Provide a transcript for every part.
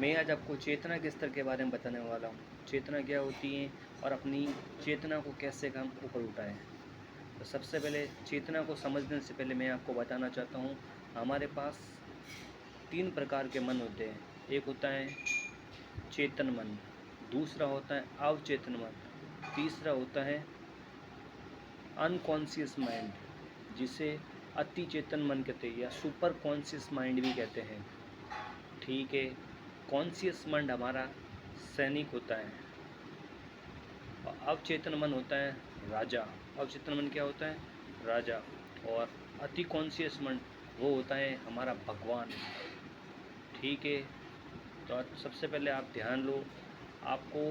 मैं आज आपको चेतना के स्तर के बारे में बताने वाला हूँ। चेतना क्या होती है और अपनी चेतना को कैसे हम ऊपर उठाएँ। तो सबसे पहले चेतना को समझने से पहले मैं आपको बताना चाहता हूँ, हमारे पास 3 प्रकार के मन होते हैं। एक होता है चेतन मन, दूसरा होता है अवचेतन मन, तीसरा होता है अनकॉन्शियस माइंड, जिसे अति चेतन मन कहते हैं या सुपर कॉन्शियस माइंड भी कहते हैं। ठीक है, कॉन्शियस माइंड हमारा सैनिक होता है और अवचेतन मन होता है राजा। अवचेतन मन क्या होता है? राजा। और अति कॉन्शियस मन वो होता है हमारा भगवान। ठीक है, तो आज सबसे पहले आप ध्यान लो, आपको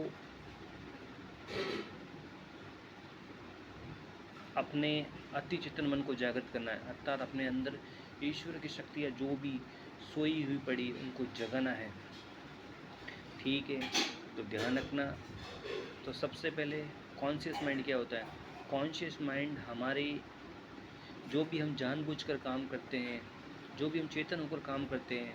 अपने अति चेतन मन को जागृत करना है, अर्थात अपने अंदर ईश्वर की शक्तियाँ जो भी सोई हुई पड़ी उनको जगाना है। ठीक है, तो ध्यान रखना। तो सबसे पहले कॉन्शियस माइंड क्या होता है? कॉन्शियस माइंड हमारे जो भी हम जानबूझकर काम करते हैं, जो भी हम चेतन होकर काम करते हैं,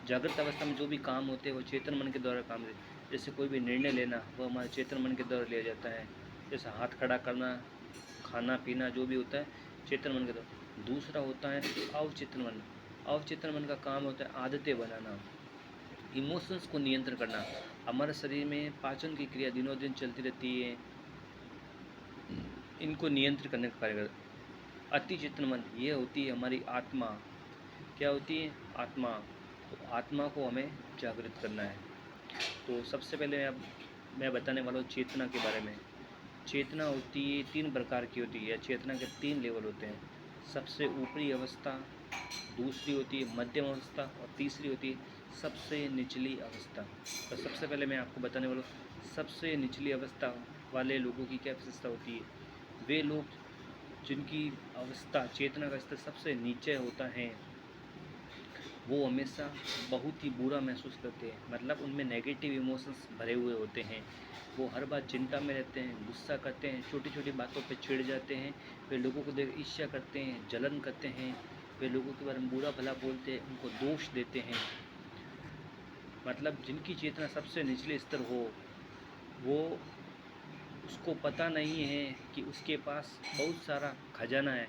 जागृत अवस्था में जो भी काम होते हैं वो चेतन मन के द्वारा काम होते हैं। जैसे कोई भी निर्णय लेना वो हमारे चेतन मन के द्वारा लिया जाता है। जैसे हाथ खड़ा करना, खाना पीना जो भी होता है चेतन मन के द्वारा। दूसरा होता है अवचेतन मन। अवचेतन मन का काम होता है आदतें बनाना, इमोशंस को नियंत्रण करना। हमारे शरीर में पाचन की क्रिया दिनों दिन चलती रहती है, इनको नियंत्रित करने का कार्य करता है। अति चेतन मन ये होती है हमारी आत्मा। क्या होती है? आत्मा। तो आत्मा को हमें जागृत करना है। तो सबसे पहले मैं बताने वाला हूँ चेतना के बारे में। चेतना होती है 3 प्रकार की होती है, चेतना के 3 लेवल होते हैं। सबसे ऊपरी अवस्था, दूसरी होती है मध्यम अवस्था और तीसरी होती है सबसे निचली अवस्था। तो सबसे पहले मैं आपको बताने वाला हूँ सबसे निचली अवस्था वाले लोगों की क्या विशेषता होती है। वे लोग जिनकी अवस्था चेतना का स्तर सबसे नीचे होता है वो हमेशा बहुत ही बुरा महसूस करते हैं, मतलब उनमें नेगेटिव इमोशंस भरे हुए होते हैं। वो हर बात चिंता में रहते हैं, गुस्सा करते हैं, छोटी छोटी बातों पे चिढ़ जाते हैं। वे लोगों को देख ईर्ष्या करते हैं, जलन करते हैं। वे लोगों के बारे में बुरा भला बोलते हैं, उनको दोष देते हैं। मतलब जिनकी चेतना सबसे निचले स्तर हो, वो उसको पता नहीं है कि उसके पास बहुत सारा खजाना है,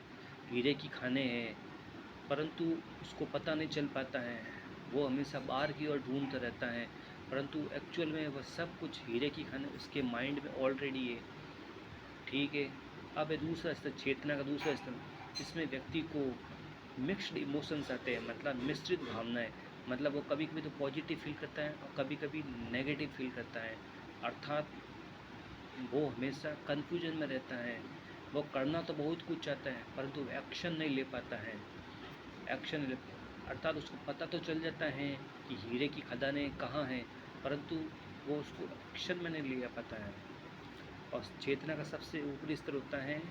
हीरे की खाने हैं, परंतु उसको पता नहीं चल पाता है। वो हमेशा बाहर की ओर ढूंढता रहता है, परंतु एक्चुअल में वह सब कुछ हीरे की खाने उसके माइंड में ऑलरेडी है। ठीक है, अब है दूसरा स्तर, चेतना का दूसरा स्तर। इसमें व्यक्ति को मिक्स्ड इमोशंस आते हैं, मतलब मिश्रित भावनाएं। मतलब वो कभी कभी तो पॉजिटिव फील करता है और कभी कभी नेगेटिव फील करता है। अर्थात वो हमेशा कन्फ्यूजन में रहता है। वो करना तो बहुत कुछ चाहता है परंतु एक्शन नहीं ले पाता है। एक्शन अर्थात उसको पता तो चल जाता है कि हीरे की खदानें कहाँ हैं, परंतु वो उसको एक्शन में नहीं ले पाता है। और चेतना का सबसे ऊपरी स्तर होता है,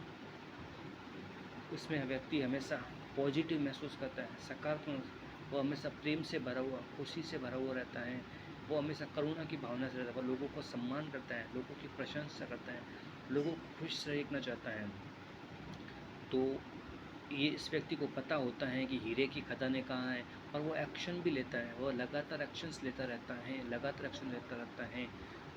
उसमें व्यक्ति हमेशा पॉजिटिव महसूस करता है, सकारात्मक। वो हमेशा प्रेम से भरा हुआ, खुशी से भरा हुआ रहता है। वो हमेशा करुणा की भावना से रहता है, वो लोगों को सम्मान करता है, लोगों की प्रशंसा करता है, लोगों को खुश देखना चाहता है। तो ये इस व्यक्ति को पता होता है कि हीरे की खदानें कहाँ हैं और वो एक्शन भी लेता है, वो लगातार एक्शंस लेता रहता है, लगातार एक्शन लेता रहता है।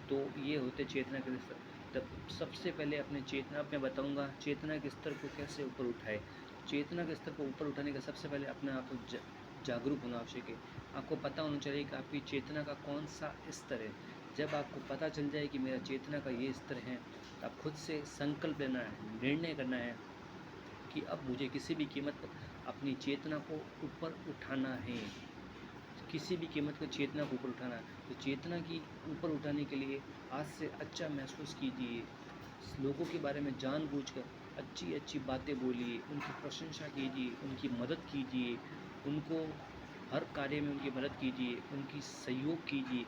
तो ये होते चेतना के स्तर। तब सबसे पहले अपने चेतना मैं बताऊंगा चेतना के स्तर को कैसे ऊपर उठाए। चेतना के स्तर को ऊपर उठाने का सबसे पहले अपने आप को जागरूक होना आवश्यक है। आपको पता होना चाहिए कि आपकी चेतना का कौन सा स्तर है। जब आपको पता चल जाए कि मेरा चेतना का ये स्तर है, तो आप खुद से संकल्प लेना है, निर्णय करना है कि अब मुझे किसी भी कीमत पर अपनी चेतना को ऊपर उठाना है। किसी भी कीमत पर चेतना को ऊपर उठाना है। तो चेतना की ऊपर उठाने के लिए आज से अच्छा महसूस कीजिए, लोगों के बारे में जानबूझकर अच्छी अच्छी बातें बोलिए, उनकी प्रशंसा कीजिए, उनकी मदद कीजिए, उनको हर कार्य में उनकी मदद कीजिए, उनकी सहयोग कीजिए,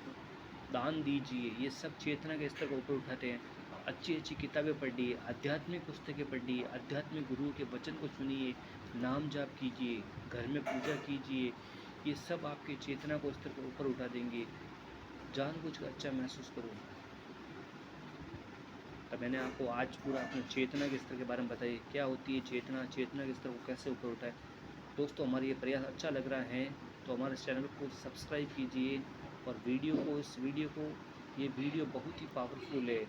दान दीजिए। ये सब चेतना के स्तर को ऊपर उठाते हैं। अच्छी अच्छी किताबें पढ़िए, आध्यात्मिक पुस्तकें पढ़िए, आध्यात्मिक गुरुओं के वचन को सुनिए, नाम जाप कीजिए, घर में पूजा कीजिए। ये सब आपके चेतना को स्तर को ऊपर उठा देंगे। जानबूझकर अच्छा महसूस करो। तो मैंने आपको आज पूरा अपने चेतना के स्तर के बारे में बताइए क्या होती है चेतना, चेतना के स्तर को कैसे ऊपर उठाए। दोस्तों हमारा ये प्रयास अच्छा लग रहा है तो हमारे चैनल को सब्सक्राइब कीजिए और ये वीडियो बहुत ही पावरफुल है।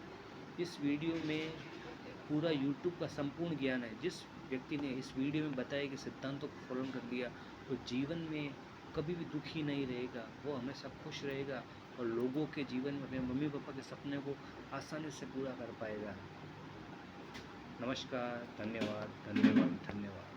इस वीडियो में पूरा यूट्यूब का संपूर्ण ज्ञान है। जिस व्यक्ति ने इस वीडियो में बताए गए सिद्धांतों को फॉलो कर लिया वो जीवन में कभी भी दुखी नहीं रहेगा, वो हमेशा खुश रहेगा और लोगों के जीवन में अपने मम्मी पापा के सपने को आसानी से पूरा कर पाएगा। नमस्कार, धन्यवाद, धन्यवाद, धन्यवाद।